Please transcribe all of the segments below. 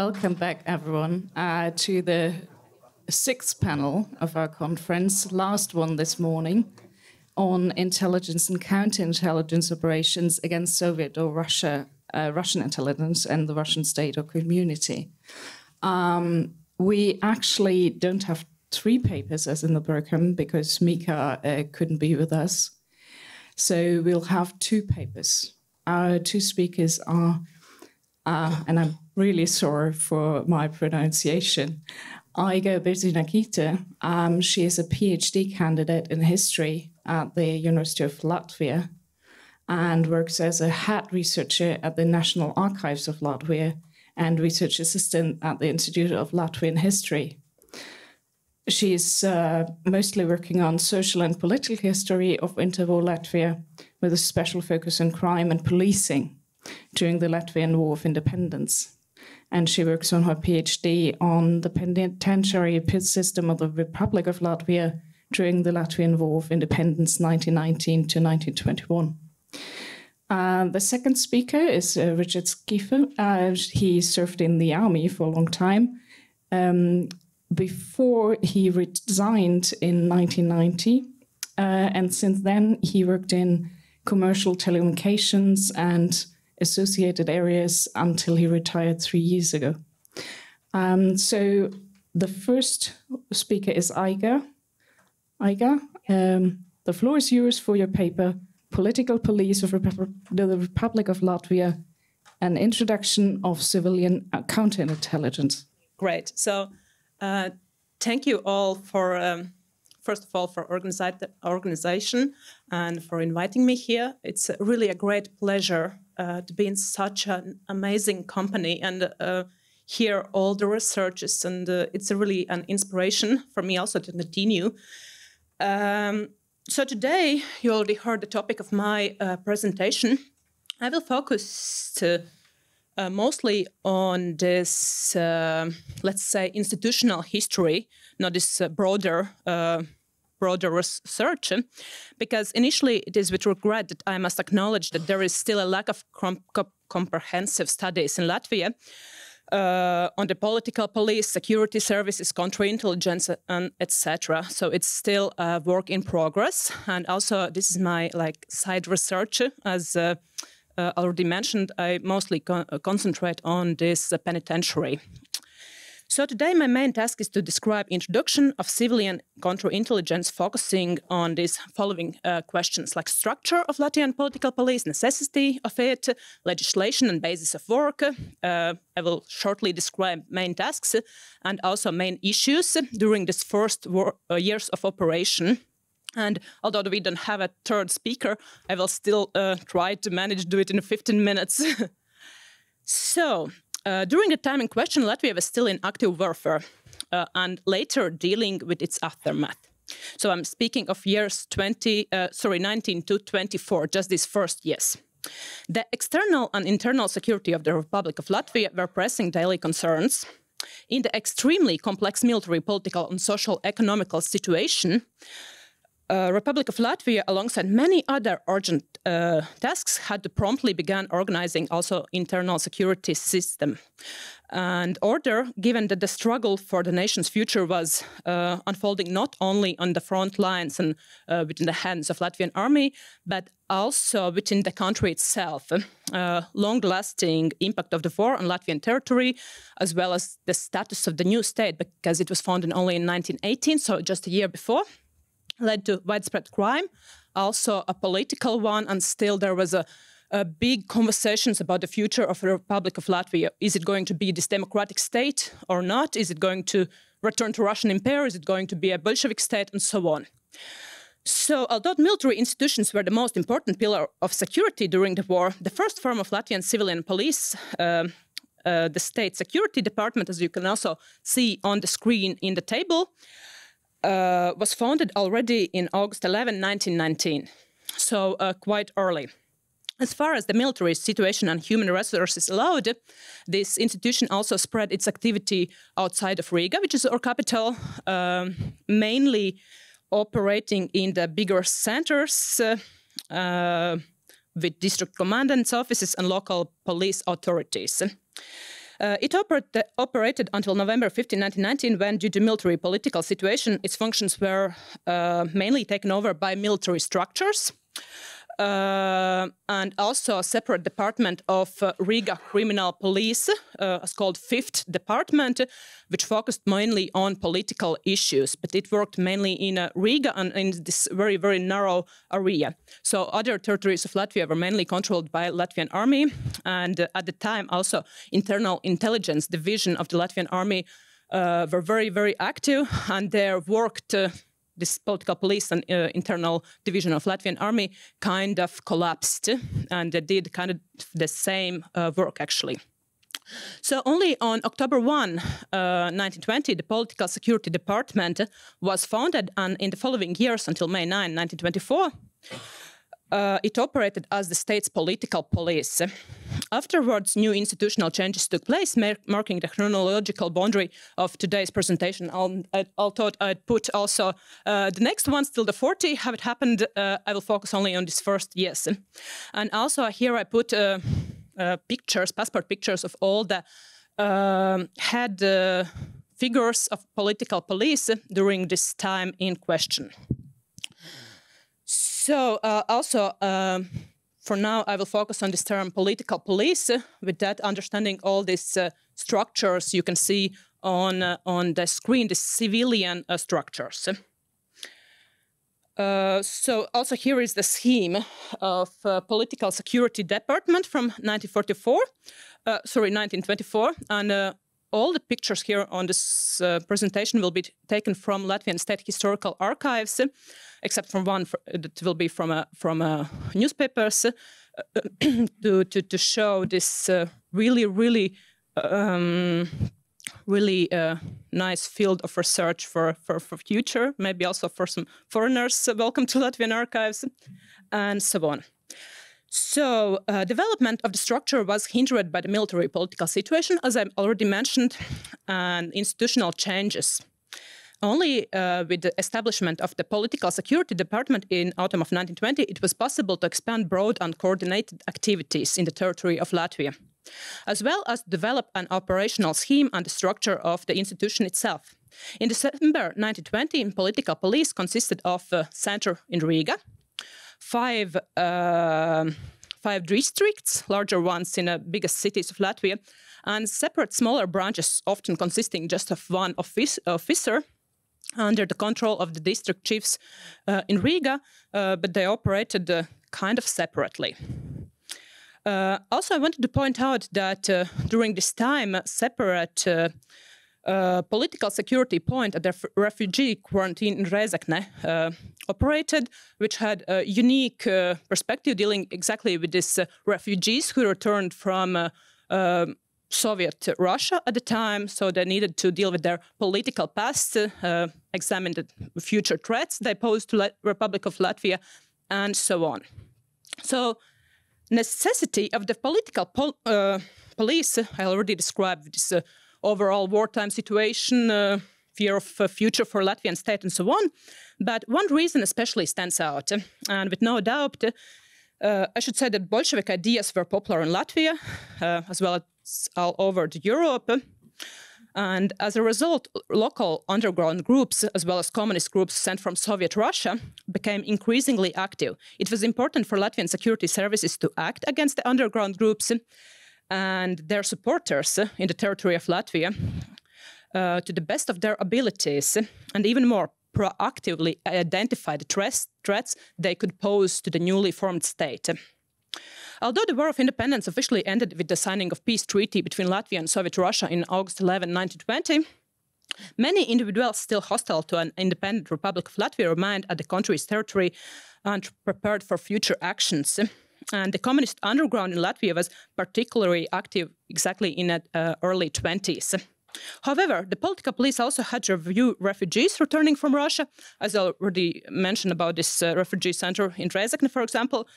Welcome back, everyone, to the sixth panel of our conference, last one this morning, on intelligence and counterintelligence operations against Soviet or Russian intelligence and the Russian state or community. We actually don't have three papers as in the program because Mika couldn't be with us. So we'll have two papers. Our two speakers are, and I'm really sorry for my pronunciation, Aiga Bērziņa-Kite. She is a PhD candidate in history at the University of Latvia and works as a head researcher at the National Archives of Latvia and research assistant at the Institute of Latvian History. She's mostly working on social and political history of interwar Latvia with a special focus on crime and policing during the Latvian War of Independence. And she works on her PhD on the penitentiary system of the Republic of Latvia during the Latvian War of Independence 1919 to 1921. The second speaker is Richard Skaife. He served in the army for a long time. Before he resigned in 1990, and since then he worked in commercial telecommunications and associated areas until he retired 3 years ago. So the first speaker is Aiga. Aiga, the floor is yours for your paper, Political Police of the Republic of Latvia, an introduction of civilian counterintelligence. Great. So thank you all for, first of all, for organization and for inviting me here. It's really a great pleasure to be in such an amazing company and hear all the researches, and it's really an inspiration for me also to continue. So today, you already heard the topic of my presentation. I will focus mostly on this, let's say, institutional history, not this broader research, because initially it is with regret that I must acknowledge that there is still a lack of comprehensive studies in Latvia on the political police, security services, counterintelligence, and etc. So it's still a work in progress. And also this is my side research. As already mentioned, I mostly concentrate on this penitentiary. So today my main task is to describe introduction of civilian counterintelligence, focusing on these following questions like structure of Latvian political police, necessity of it, legislation and basis of work. I will shortly describe main tasks and also main issues during this first years of operation. And although we don't have a third speaker, I will still try to manage to do it in 15 minutes. So, during the time in question, Latvia was still in active warfare and later dealing with its aftermath. So I'm speaking of years 19 to 24, just these first years. The external and internal security of the Republic of Latvia were pressing daily concerns. In the extremely complex military, political and social economical situation, Republic of Latvia, alongside many other urgent tasks, had to promptly begin organizing also internal security system. And order, given that the struggle for the nation's future was unfolding not only on the front lines and within the hands of Latvian army, but also within the country itself. Long-lasting impact of the war on Latvian territory, as well as the status of the new state, because it was founded only in 1918, so just a year before, led to widespread crime, also a political one, and still there was a big conversations about the future of the Republic of Latvia. Is it going to be this democratic state or not? Is it going to return to Russian Empire? Is it going to be a Bolshevik state? And so on. So, although military institutions were the most important pillar of security during the war, the first form of Latvian civilian police, the State Security Department, as you can also see on the screen in the table, was founded already in August 11, 1919, so quite early. As far as the military situation and human resources allowed, this institution also spread its activity outside of Riga, which is our capital, mainly operating in the bigger centers with district commandants' offices and local police authorities. It operated until November 15, 1919, when, due to military political situation, its functions were mainly taken over by military structures. And also a separate department of Riga Criminal Police, as called 5th Department, which focused mainly on political issues, but it worked mainly in Riga and in this very, very narrow area. So other territories of Latvia were mainly controlled by Latvian army, and at the time also internal intelligence division of the Latvian army were very, very active, and they worked this political police and internal division of Latvian army kind of collapsed, and they did kind of the same work, actually. So only on October 1, 1920, the Political Security Department was founded, and in the following years, until May 9, 1924, it operated as the state's political police. Afterwards, new institutional changes took place, marking the chronological boundary of today's presentation. I thought I'd put also the next ones till the 40. How it happened, I will focus only on this first, yes. And also here I put pictures, passport pictures of all the head figures of political police during this time in question. So also, for now, I will focus on this term political police. With that understanding, all these structures you can see on the screen, the civilian structures. So also here is the scheme of Political Security Department from 1924, and all the pictures here on this presentation will be taken from Latvian State Historical Archives, except from one that will be from newspapers, to show this really nice field of research for future, maybe also for some foreigners. Welcome to Latvian Archives, and so on. So development of the structure was hindered by the military political situation, as I already mentioned, and institutional changes. Only with the establishment of the Political Security Department in autumn of 1920, it was possible to expand broad and coordinated activities in the territory of Latvia, as well as develop an operational scheme and the structure of the institution itself. In December 1920, political police consisted of a center in Riga, five districts, larger ones in the biggest cities of Latvia, and separate smaller branches, often consisting just of one officer, under the control of the district chiefs in Riga, but they operated kind of separately. Also, I wanted to point out that during this time, separate political security point at the refugee quarantine in Rēzekne operated, which had a unique perspective dealing exactly with these refugees who returned from Soviet Russia at the time, so they needed to deal with their political past, examine the future threats they posed to Republic of Latvia, and so on. So, necessity of the political police, I already described this overall wartime situation, fear of future for Latvian state, and so on. But one reason especially stands out, and with no doubt, I should say that Bolshevik ideas were popular in Latvia, as well as all over Europe. And as a result, local underground groups, as well as communist groups sent from Soviet Russia, became increasingly active. It was important for Latvian security services to act against the underground groups and their supporters in the territory of Latvia to the best of their abilities, and even more proactively identify the threats they could pose to the newly formed state. Although the War of Independence officially ended with the signing of peace treaty between Latvia and Soviet Russia in August 11, 1920, many individuals still hostile to an independent Republic of Latvia remained at the country's territory and prepared for future actions. And the communist underground in Latvia was particularly active exactly in the early 20s. However, the political police also had to review refugees returning from Russia, as I already mentioned about this refugee center in Rēzekne, for example,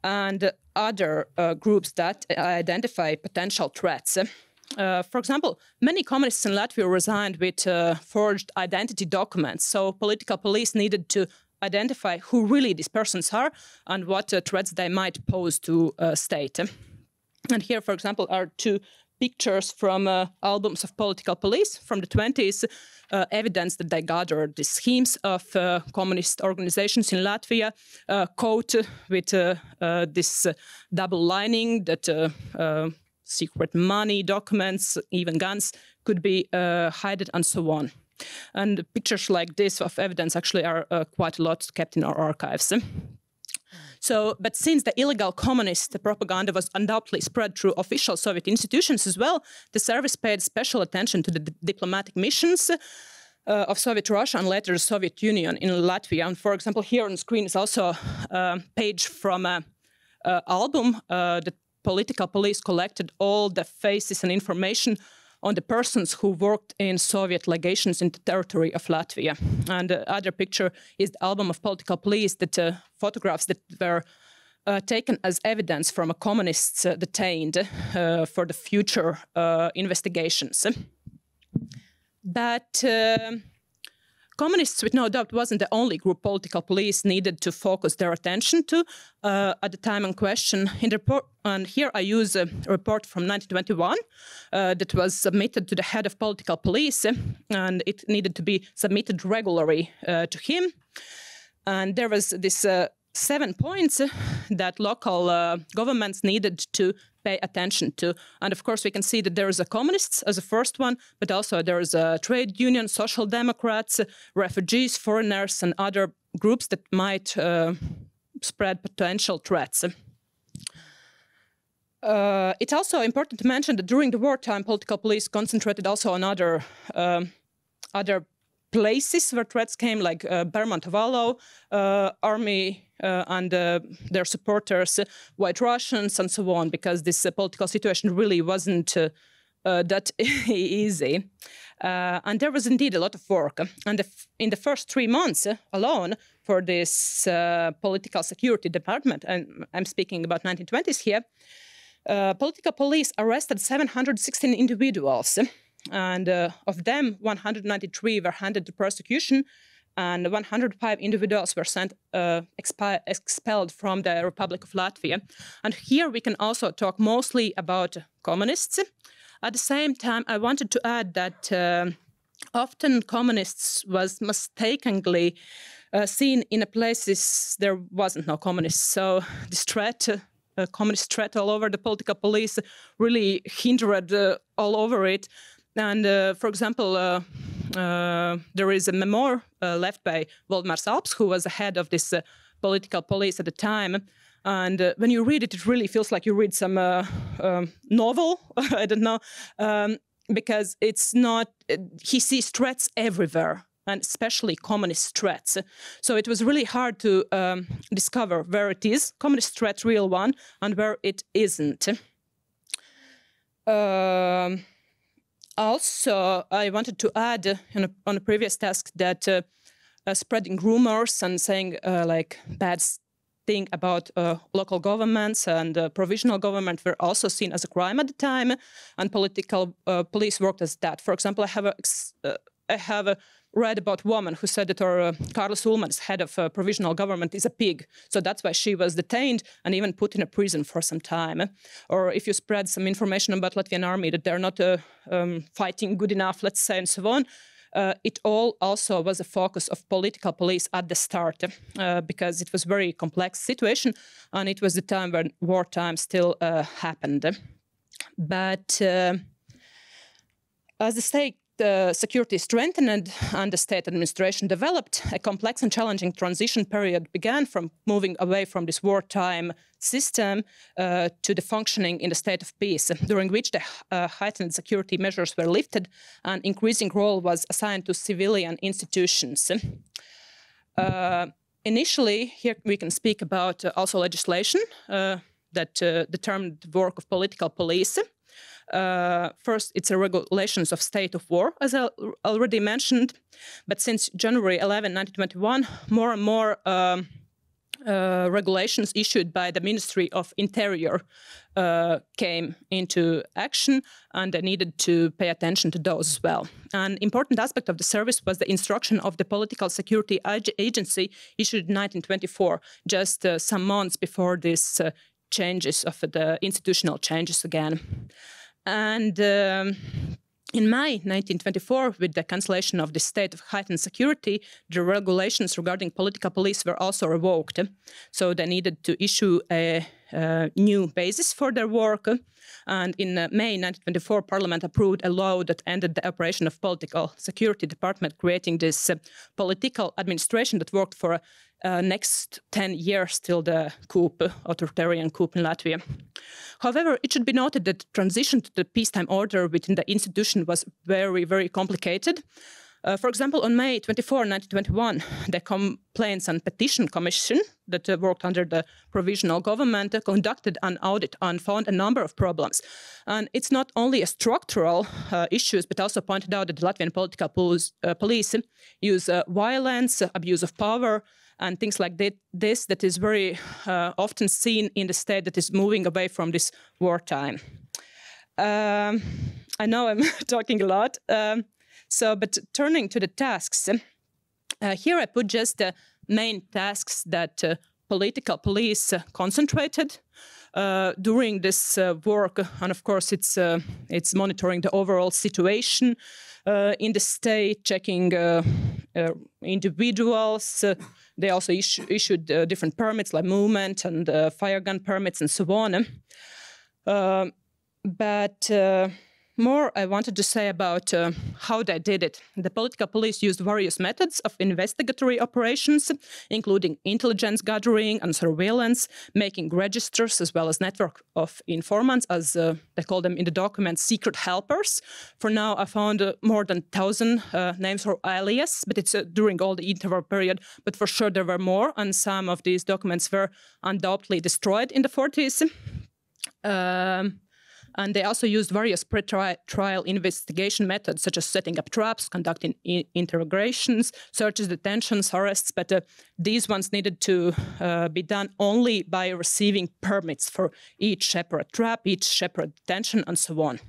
and other groups that identify potential threats. For example, many communists in Latvia resigned with forged identity documents, so political police needed to identify who really these persons are and what threats they might pose to state. And here, for example, are two pictures from albums of political police from the 20s, evidence that they gathered the schemes of communist organizations in Latvia, coat with this double lining that secret money, documents, even guns could be hidden and so on. And pictures like this of evidence actually are quite a lot kept in our archives. So, but since the illegal communist propaganda was undoubtedly spread through official Soviet institutions as well, the service paid special attention to the diplomatic missions of Soviet Russia and later the Soviet Union in Latvia. And for example, here on the screen is also a page from an album that political police collected all the faces and information on the persons who worked in Soviet legations in the territory of Latvia. And the other picture is the album of political police, that photographs that were taken as evidence from a communists detained for the future investigations. But communists, with no doubt, wasn't the only group political police needed to focus their attention to at the time in question. In the report, and here I use a report from 1921 that was submitted to the head of political police, and it needed to be submitted regularly to him. And there was this 7 points that local governments needed to pay attention to. And of course, we can see that there is a communists as a first one, but also there is a trade union, social democrats, refugees, foreigners, and other groups that might spread potential threats. It's also important to mention that during the wartime, political police concentrated also on other places where threats came, like Bermontovalo, army and their supporters, White Russians, and so on, because this political situation really wasn't that easy. And there was indeed a lot of work. And in the first 3 months alone for this political security department, and I'm speaking about 1920s here, political police arrested 716 individuals. And of them, 193 were handed to prosecution, and 105 individuals were sent expelled from the Republic of Latvia. And here we can also talk mostly about communists. At the same time, I wanted to add that often communists was mistakenly seen in places there wasn't no communists. So this threat, communist threat all over the political police, really hindered all over it. And for example, there is a memoir left by Valdemars Alps, who was the head of this political police at the time. And when you read it, it really feels like you read some novel, I don't know, because it's not, he sees threats everywhere, and especially communist threats. So it was really hard to discover where it is, communist threat, real one, and where it isn't. Also, I wanted to add on a previous task that spreading rumors and saying like bad thing about local governments and provisional government were also seen as a crime at the time, and political police worked as that. For example, I have read about a woman who said that Karla Sulmans, head of provisional government, is a pig. So that's why she was detained and even put in a prison for some time. Or if you spread some information about Latvian army that they're not fighting good enough, let's say, and so on, it all also was a focus of political police at the start, because it was a very complex situation, and it was the time when wartime still happened. But as the state security strengthened and the state administration developed, a complex and challenging transition period began from moving away from this wartime system to the functioning in the state of peace, during which the heightened security measures were lifted and increasing role was assigned to civilian institutions. Initially, here we can speak about also legislation that determined the work of political police. First, it's a regulations of state of war, as I already mentioned. But since January 11, 1921, more and more regulations issued by the Ministry of Interior came into action, and they needed to pay attention to those as well. An important aspect of the service was the instruction of the Political Security Agency issued in 1924, just some months before this changes of the institutional changes again. And in May 1924, with the cancellation of the state of heightened security, the regulations regarding political police were also revoked. So they needed to issue a new basis for their work. And in May 1924, Parliament approved a law that ended the operation of political security department, creating this political administration that worked for next 10 years till the authoritarian coup in Latvia. However, it should be noted that the transition to the peacetime order within the institution was very, very complicated. For example, on May 24, 1921, the Complaints and Petition Commission that worked under the provisional government conducted an audit and found a number of problems. And it's not only a structural issues, but also pointed out that the Latvian political police use violence, abuse of power, and things like that is very often seen in the state that is moving away from this wartime. I know I'm talking a lot. But turning to the tasks, here I put just the main tasks that political police concentrated during this work. And of course, it's monitoring the overall situation in the state, checking individuals. They also issued different permits like movement and fire gun permits and so on. More I wanted to say about how they did it. The political police used various methods of investigatory operations, including intelligence gathering and surveillance, making registers, as well as network of informants, as they call them in the document, secret helpers. For now, I found more than 1,000 names or alias, but it's during all the interwar period. But for sure, there were more, and some of these documents were undoubtedly destroyed in the 40s. And they also used various pre-trial investigation methods, such as setting up traps, conducting interrogations, searches, detentions, arrests. But these ones needed to be done only by receiving permits for each separate trap, each separate detention, and so on.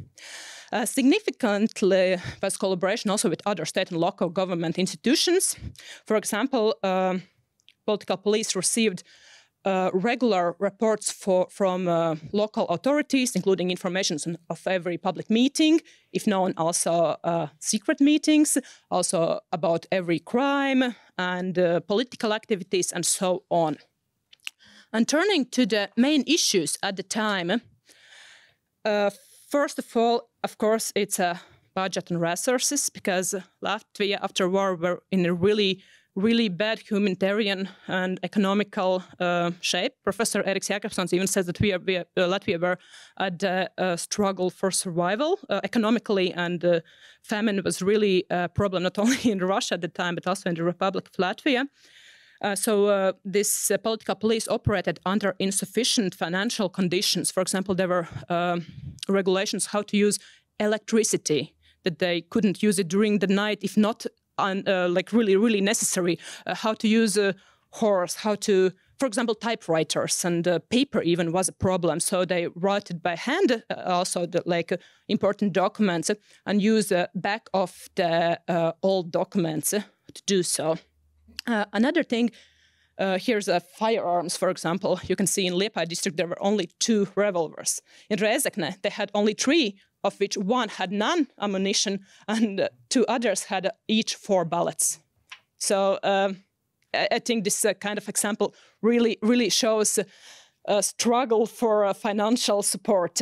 Significantly was collaboration also with other state and local government institutions. For example, political police received regular reports from local authorities, including information of every public meeting, if known also secret meetings, also about every crime and political activities and so on. And turning to the main issues at the time, first of all, of course, it's budget and resources, because Latvia after war were in a really bad humanitarian and economical shape. Professor Eriks Jakobsons even says that Latvia were at a struggle for survival economically, and famine was really a problem not only in Russia at the time, but also in the Republic of Latvia. So this political police operated under insufficient financial conditions. For example, there were regulations how to use electricity, that they couldn't use it during the night, if not like really necessary, how to use a horse, how to, for example, typewriters, and paper even was a problem. So they wrote it by hand, also important documents, and use the back of the old documents to do so. Another thing, here's firearms, for example. You can see in Liepāja district there were only 2 revolvers. In Rēzekne, they had only 3, of which 1 had none ammunition, and 2 others had each 4 bullets. So I think this kind of example really shows a struggle for financial support.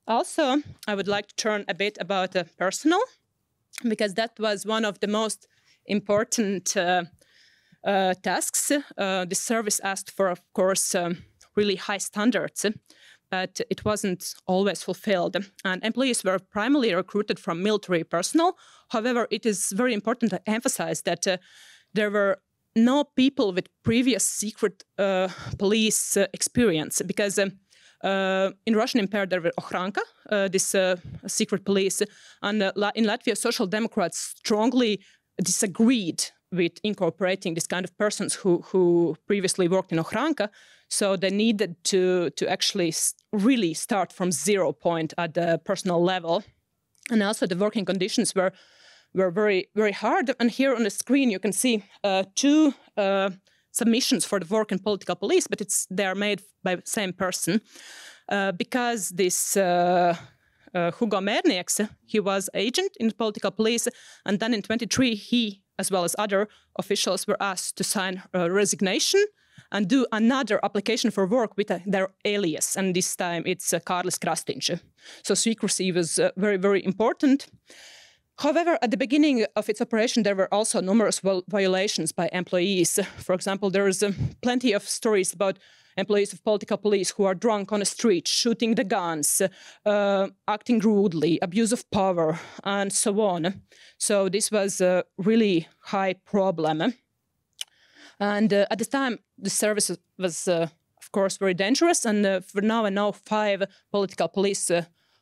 Also, I would like to turn a bit about personnel, because that was one of the most important tasks. The service asked for, of course, really high standards, but it wasn't always fulfilled. And employees were primarily recruited from military personnel. However, it is very important to emphasize that there were no people with previous secret police experience, because in Russian Empire there were Ochranka, this secret police, and in Latvia, Social Democrats strongly disagreed with incorporating this kind of persons who previously worked in Ochranka. So they needed to actually really start from 0 point at the personal level. And also the working conditions were very hard. And here on the screen you can see 2 submissions for the work in political police, but they are made by the same person. because this Hugo Mērnieks, he was agent in the political police, and then in 1923 he, as well as other officials, were asked to sign a resignation and do another application for work with their alias, and this time it's Kārlis Krastīņš. So secrecy was very, very important. However, at the beginning of its operation, there were also numerous violations by employees. For example, there is plenty of stories about employees of political police who are drunk on the street, shooting the guns, acting rudely, abuse of power, and so on. So this was a really high problem. And at the time, the service was, of course, very dangerous. And for now, I know 5 political police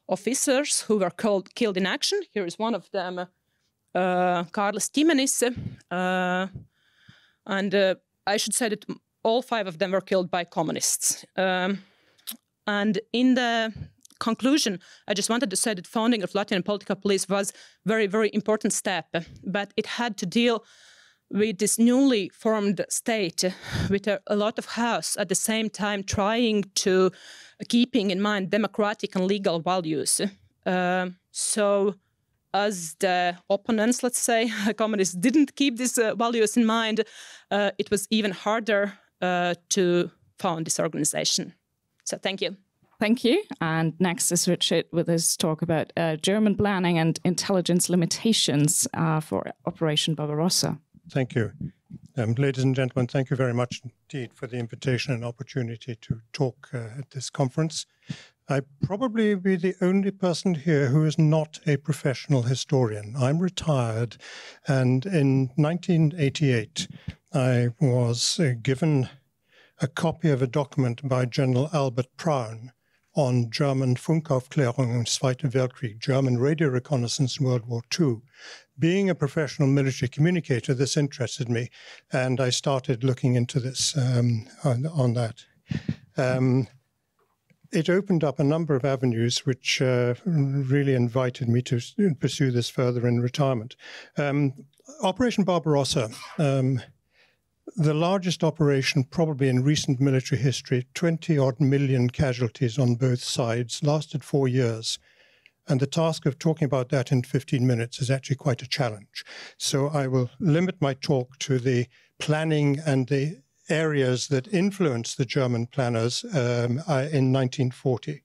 officers who were killed in action. Here is one of them, Kārlis Ķimenis. And I should say that all 5 of them were killed by communists. And in the conclusion, I just wanted to say that founding of Latvian political police was very, very important step, but it had to deal with this newly formed state with a lot of chaos, at the same time trying to keeping in mind democratic and legal values. So as the opponents, let's say, communists didn't keep these values in mind, it was even harder to found this organization. So thank you. Thank you. And next is Richard with his talk about German planning and intelligence limitations for Operation Barbarossa. Thank you. Ladies and gentlemen, thank you very much indeed for the invitation and opportunity to talk at this conference. I'd probably be the only person here who is not a professional historian. I'm retired, and in 1988, I was given a copy of a document by General Albert Braun on German Funkaufklärung im Zweiten Weltkrieg, German radio reconnaissance in World War II. Being a professional military communicator, this interested me, and I started looking into this on that. It opened up a number of avenues which really invited me to pursue this further in retirement. Operation Barbarossa, the largest operation probably in recent military history, 20-odd million casualties on both sides, lasted 4 years. And the task of talking about that in 15 minutes is actually quite a challenge. So I will limit my talk to the planning and the areas that influenced the German planners in 1940.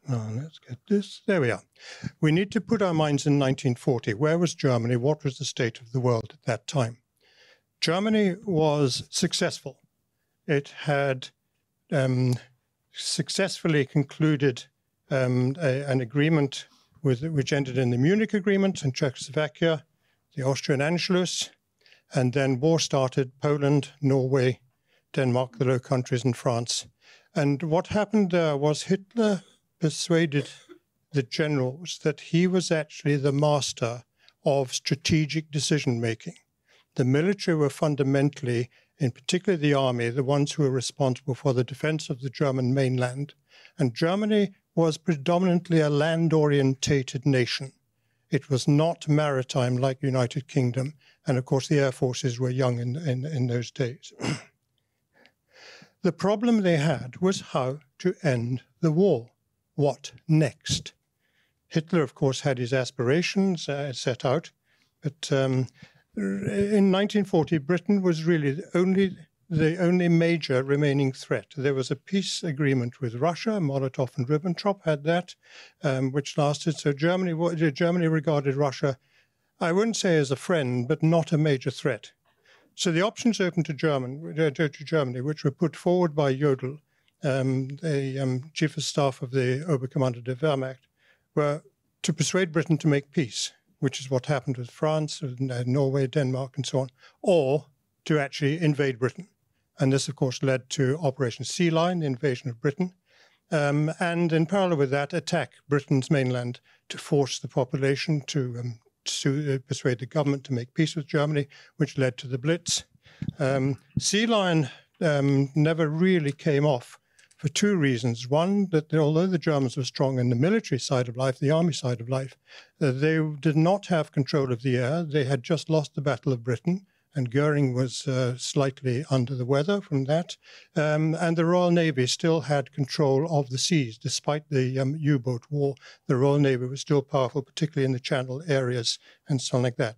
Let's get this. There we are. We need to put our minds in 1940. Where was Germany? What was the state of the world at that time? Germany was successful. It had successfully concluded an agreement which ended in the Munich Agreement in Czechoslovakia, the Austrian Anschluss, and then war started, Poland, Norway, Denmark, the Low Countries, and France. And what happened there was Hitler persuaded the generals that he was actually the master of strategic decision-making. The military were fundamentally, in particular the army, the ones who were responsible for the defense of the German mainland. And Germany was predominantly a land-orientated nation. It was not maritime like the United Kingdom. And of course, the air forces were young in those days. The problem they had was how to end the war. What next? Hitler, of course, had his aspirations set out, but in 1940, Britain was really the only major remaining threat. There was a peace agreement with Russia. Molotov and Ribbentrop had that, which lasted. So Germany regarded Russia, I wouldn't say as a friend, but not a major threat. So the options open to Germany, which were put forward by Jodl, the chief of staff of the Oberkommando der Wehrmacht, were to persuade Britain to make peace, which is what happened with France, Norway, Denmark, and so on, or to actually invade Britain. And this, of course, led to Operation Sea Lion, the invasion of Britain, and in parallel with that, attack Britain's mainland to force the population to persuade the government to make peace with Germany, which led to the Blitz. Sea Lion never really came off for 2 reasons. One, that although the Germans were strong in the military side of life, the army side of life, they did not have control of the air. They had just lost the Battle of Britain, and Göring was slightly under the weather from that. And the Royal Navy still had control of the seas. Despite the U-boat war, the Royal Navy was still powerful, particularly in the Channel areas and so on like that.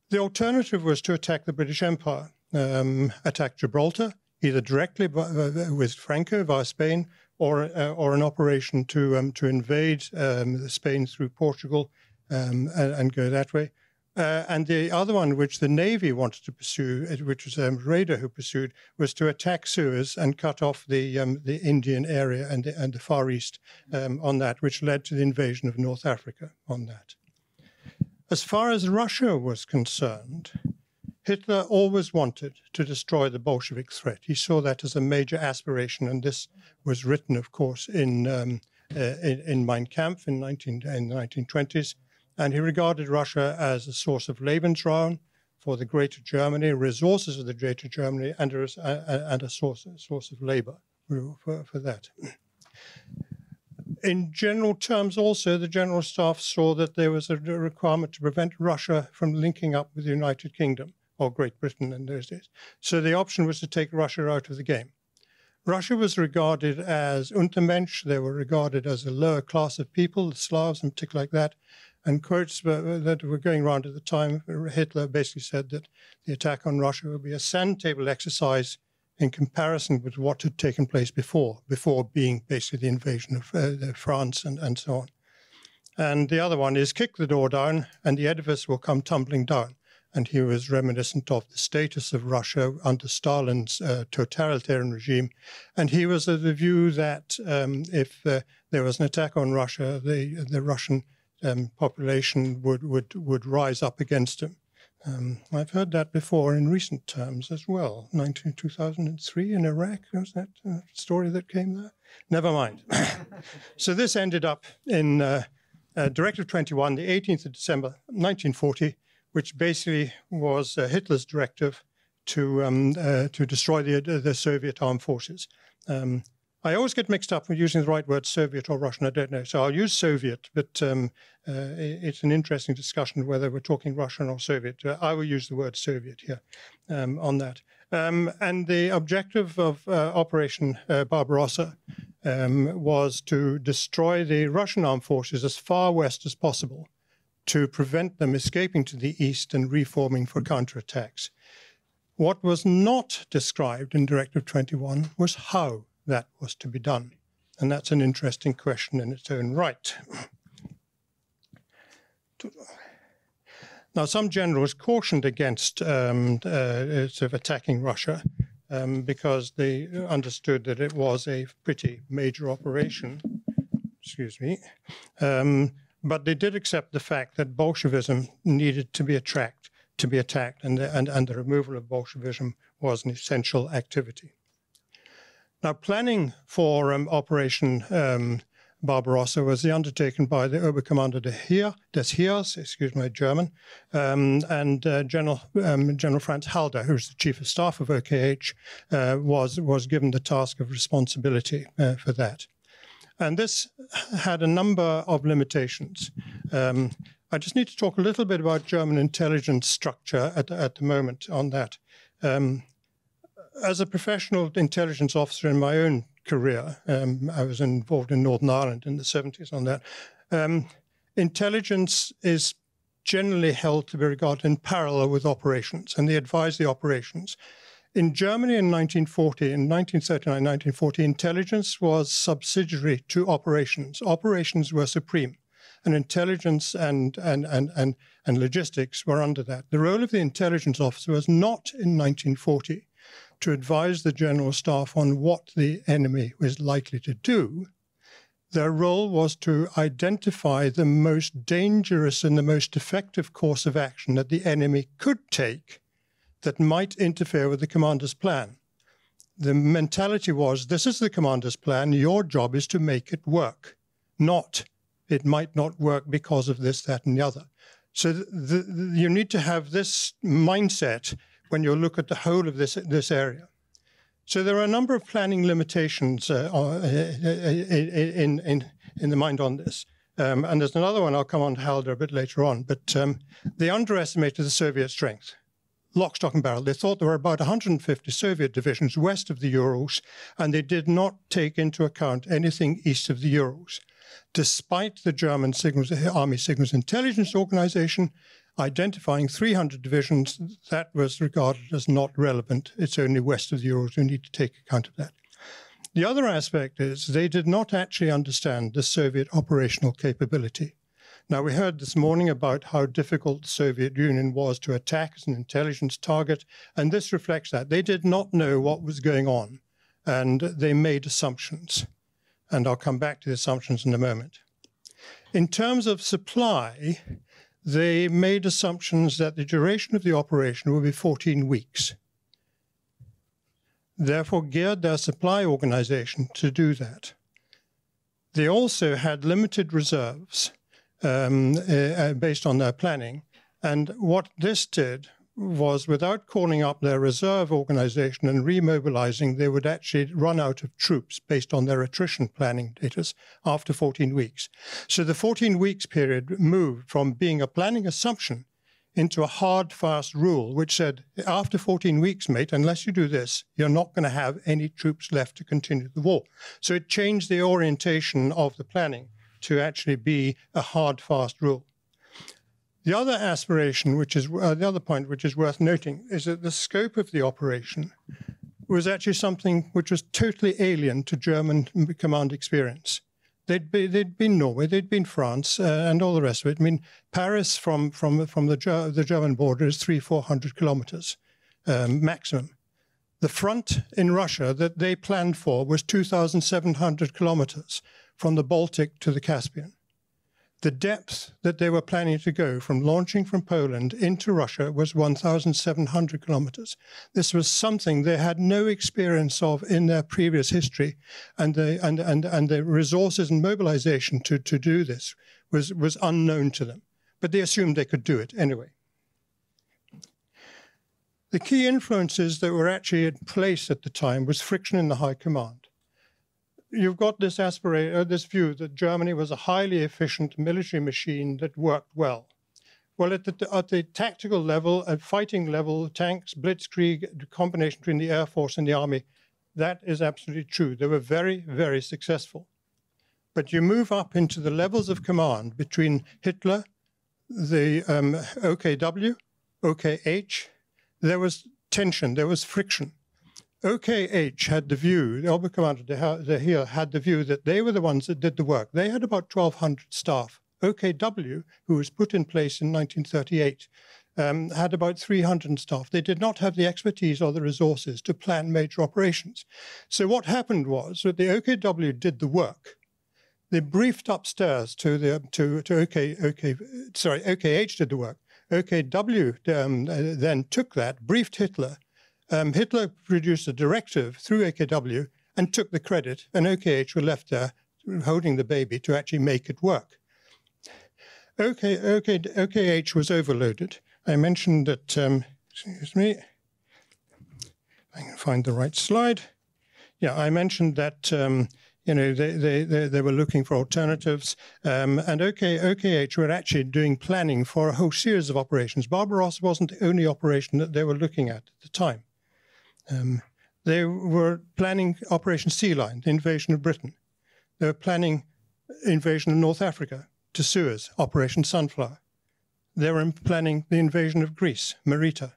The alternative was to attack the British Empire, attack Gibraltar, either directly with Franco via Spain, or an operation to invade Spain through Portugal and go that way. And the other one, which the Navy wanted to pursue, which was Raeder who pursued, was to attack Suez and cut off the Indian area and the Far East on that, which led to the invasion of North Africa on that. As far as Russia was concerned, Hitler always wanted to destroy the Bolshevik threat. He saw that as a major aspiration, and this was written, of course, in Mein Kampf in the 1920s. And he regarded Russia as a source of Lebensraum for the Greater Germany, resources of the Greater Germany, and a source of labor for that. In general terms also, the General Staff saw that there was a requirement to prevent Russia from linking up with the United Kingdom, or Great Britain in those days. So the option was to take Russia out of the game. Russia was regarded as Untermensch. They were regarded as a lower class of people, the Slavs in particular like that. And quotes that were going around at the time, Hitler basically said that the attack on Russia would be a sand table exercise in comparison with what had taken place before being basically the invasion of France and so on. And the other one is kick the door down and the edifice will come tumbling down. And he was reminiscent of the status of Russia under Stalin's totalitarian regime. And he was of the view that if there was an attack on Russia, the Russian population would rise up against him. I've heard that before in recent terms as well. 2003 in Iraq, was that a story that came there? Never mind. So this ended up in Directive 21, the 18th of December 1940, which basically was Hitler's directive to destroy the Soviet armed forces. I always get mixed up with using the right word, Soviet or Russian, I don't know. So I'll use Soviet, but it's an interesting discussion whether we're talking Russian or Soviet. I will use the word Soviet here on that. And the objective of Operation Barbarossa was to destroy the Russian armed forces as far west as possible to prevent them escaping to the east and reforming for counterattacks. What was not described in Directive 21 was how that was to be done. And that's an interesting question in its own right. Now, some generals cautioned against sort of attacking Russia because they understood that it was a pretty major operation. Excuse me. But they did accept the fact that Bolshevism needed to be attacked, and the removal of Bolshevism was an essential activity. Now, planning for Operation Barbarossa was undertaken by the Oberkommando des Heers, excuse my German, and General Franz Halder, who's the Chief of Staff of OKH, was given the task of responsibility for that. And this had a number of limitations. I just need to talk a little bit about German intelligence structure at the moment on that. As a professional intelligence officer in my own career, I was involved in Northern Ireland in the 70s on that. Intelligence is generally held to be regarded in parallel with operations, and they advise the operations. In Germany in 1940, in 1939, 1940, intelligence was subsidiary to operations. Operations were supreme, and intelligence and logistics were under that. The role of the intelligence officer was not in 1940 to advise the General Staff on what the enemy was likely to do. Their role was to identify the most dangerous and the most effective course of action that the enemy could take that might interfere with the commander's plan. The mentality was, this is the commander's plan, your job is to make it work, not it might not work because of this, that, and the other. So you need to have this mindset when you look at the whole of this area. So there are a number of planning limitations in the mind on this. And there's another one, I'll come on to Halder a bit later on, but they underestimated the Soviet strength. lock, stock and barrel. They thought there were about 150 Soviet divisions west of the Urals, and they did not take into account anything east of the Urals. Despite the German Army Signals Intelligence Organization identifying 300 divisions, that was regarded as not relevant. It's only west of the Urals. We need to take account of that. The other aspect is they did not actually understand the Soviet operational capability. Now, we heard this morning about how difficult the Soviet Union was to attack as an intelligence target, and this reflects that. They did not know what was going on, and they made assumptions. And I'll come back to the assumptions in a moment. In terms of supply, they made assumptions that the duration of the operation would be 14 weeks. Therefore, geared their supply organization to do that. They also had limited reserves based on their planning. And what this did was, without calling up their reserve organization and remobilizing, they would actually run out of troops based on their attrition planning data after 14 weeks. So the 14 weeks period moved from being a planning assumption into a hard, fast rule, which said, after 14 weeks, mate, unless you do this, you're not going to have any troops left to continue the war. So it changed the orientation of the planning to actually be a hard, fast rule. The other aspiration, which is the other point which is worth noting, is that the scope of the operation was actually something which was totally alien to German command experience. They'd been Norway, they'd been France, and all the rest of it. I mean, Paris from the German border is 300-400 kilometers maximum. The front in Russia that they planned for was 2,700 kilometers from the Baltic to the Caspian. The depth that they were planning to go from launching from Poland into Russia was 1,700 kilometers. This was something they had no experience of in their previous history, and the resources and mobilization to do this was unknown to them. But they assumed they could do it anyway. The key influences that were actually in place at the time was friction in the high command. You've got this view that Germany was a highly efficient military machine that worked well. Well, at the tactical level, at fighting level, tanks, blitzkrieg, the combination between the Air Force and the Army, that is absolutely true. They were very, very successful. But you move up into the levels of command between Hitler, the OKW, OKH, there was tension, there was friction. OKH had the view, the Oberkommando here had the view that they were the ones that did the work. They had about 1,200 staff. OKW, who was put in place in 1938, had about 300 staff. They did not have the expertise or the resources to plan major operations. So what happened was that the OKW did the work. They briefed upstairs to OKH did the work. OKW then took that, briefed Hitler. Hitler produced a directive through AKW and took the credit, and OKH were left there holding the baby to actually make it work. OKH was overloaded. I mentioned that, excuse me, I can find the right slide. Yeah, I mentioned that, they were looking for alternatives, and OKH were actually doing planning for a whole series of operations. Barbarossa wasn't the only operation that they were looking at the time. They were planning Operation Sea Lion, the invasion of Britain. They were planning invasion of North Africa to Suez, Operation Sunflower. They were planning the invasion of Greece, Marita.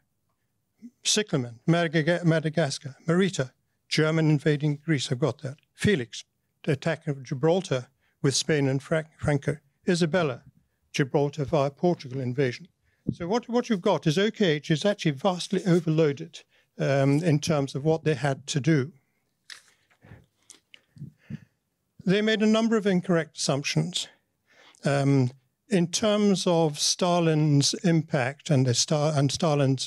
Cyclamen, Madagascar, Marita, German invading Greece, I've got that. Felix, the attack of Gibraltar with Spain and Franco. Isabella, Gibraltar via Portugal invasion. So what you've got is OKH is actually vastly overloaded in terms of what they had to do. They made a number of incorrect assumptions. In terms of Stalin's impact and Stalin's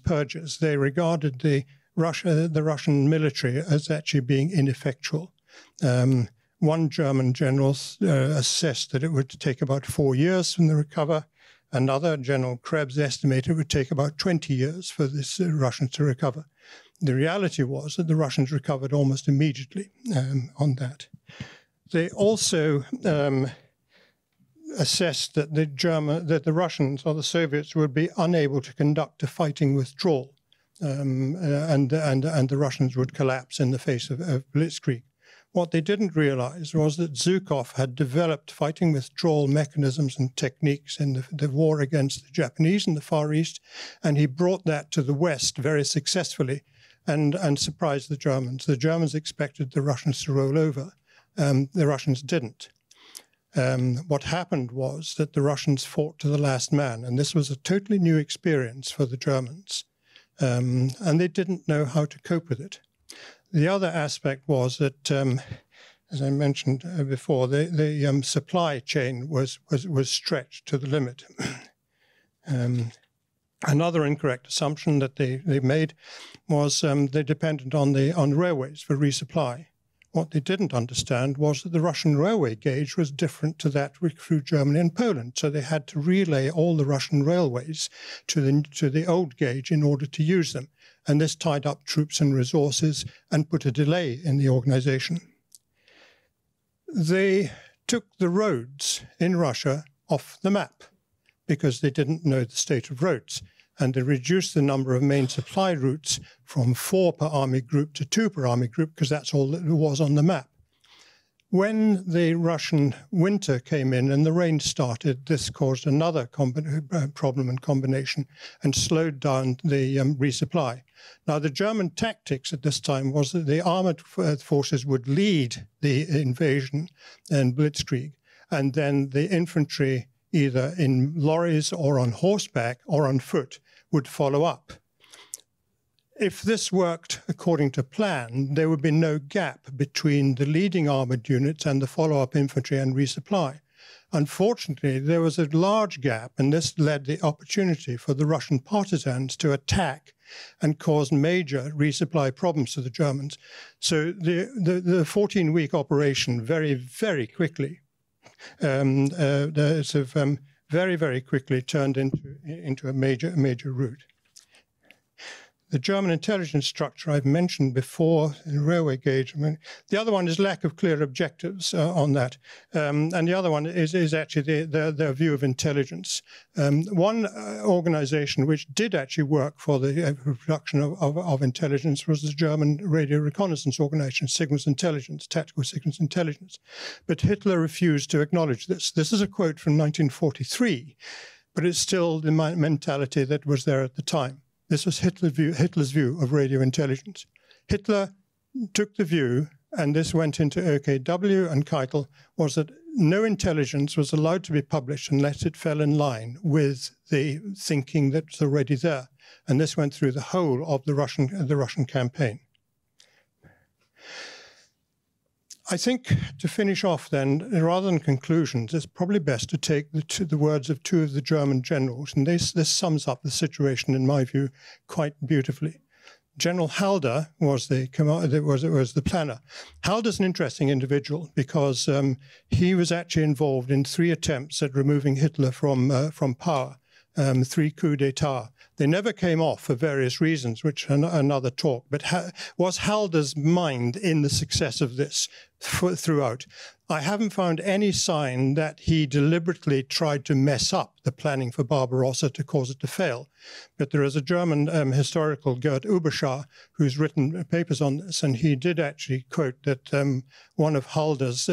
purges, they regarded the Russian military as actually being ineffectual. One German general assessed that it would take about 4 years from the recover. Another, General Krebs, estimated it would take about 20 years for this Russians to recover. The reality was that the Russians recovered almost immediately on that. They also assessed that the Russians or the Soviets would be unable to conduct a fighting withdrawal, and the Russians would collapse in the face of blitzkrieg. What they didn't realize was that Zhukov had developed fighting withdrawal mechanisms and techniques in the war against the Japanese in the Far East, and he brought that to the West very successfully and surprised the Germans. The Germans expected the Russians to roll over. The Russians didn't. What happened was that the Russians fought to the last man, and this was a totally new experience for the Germans, and they didn't know how to cope with it. The other aspect was that, as I mentioned before, the supply chain was stretched to the limit. Another incorrect assumption that they made was they depended on railways for resupply. What they didn't understand was that the Russian railway gauge was different to that through Germany and Poland. So they had to relay all the Russian railways to the old gauge in order to use them. And this tied up troops and resources and put a delay in the organization. They took the roads in Russia off the map because they didn't know the state of roads. And they reduced the number of main supply routes from 4 per army group to 2 per army group because that's all that was on the map. When the Russian winter came in and the rain started, this caused another problem and combination and slowed down the resupply. Now, the German tactics at this time was that the armored forces would lead the invasion and blitzkrieg, and then the infantry, either in lorries or on horseback or on foot, would follow up. If this worked according to plan, there would be no gap between the leading armored units and the follow-up infantry and resupply. Unfortunately, there was a large gap, and this led the opportunity for the Russian partisans to attack and cause major resupply problems to the Germans. So the 14-week operation very, very quickly very, very quickly turned into a major route. The German intelligence structure I've mentioned before, in railway gauge. I mean, the other one is lack of clear objectives on that. And the other one is actually their view of intelligence. One organization which did actually work for the production of intelligence was the German radio reconnaissance organization, Signals Intelligence, Tactical Signals Intelligence. But Hitler refused to acknowledge this. This is a quote from 1943, but it's still the mentality that was there at the time. This was Hitler's view of radio intelligence. Hitler took the view, and this went into OKW and Keitel, was that no intelligence was allowed to be published unless it fell in line with the thinking that was already there. And this went through the whole of the Russian campaign. I think to finish off then, rather than conclusions, it's probably best to take the words of 2 of the German generals, and this sums up the situation, in my view, quite beautifully. General Halder was the planner. Halder's an interesting individual because he was actually involved in 3 attempts at removing Hitler from power, 3 coups d'etat. They never came off for various reasons, which are another talk. But was Halder's mind in the success of this throughout? I haven't found any sign that he deliberately tried to mess up the planning for Barbarossa to cause it to fail. But there is a German historical, Gerd Uberschar, who's written papers on this, and he did actually quote that one of Halder's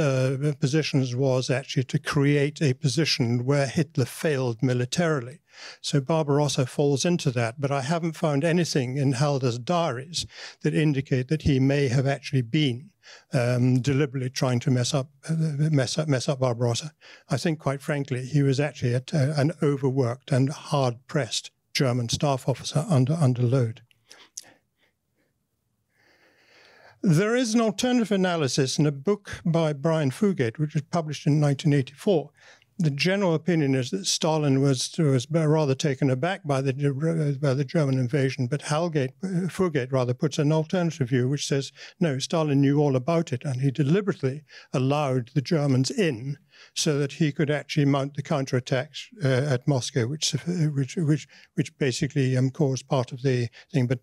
positions was actually to create a position where Hitler failed militarily. So Barbarossa falls into that, but I haven't found anything in Halder's diaries that indicate that he may have actually been deliberately trying to mess up Barbarossa. I think, quite frankly, he was actually an overworked and hard-pressed German staff officer under load. There is an alternative analysis in a book by Brian Fugate, which was published in 1984. The general opinion is that Stalin was rather taken aback by the German invasion, but Fugate rather puts an alternative view, which says, no, Stalin knew all about it, and he deliberately allowed the Germans in so that he could actually mount the counterattacks at Moscow, which basically caused part of the thing. But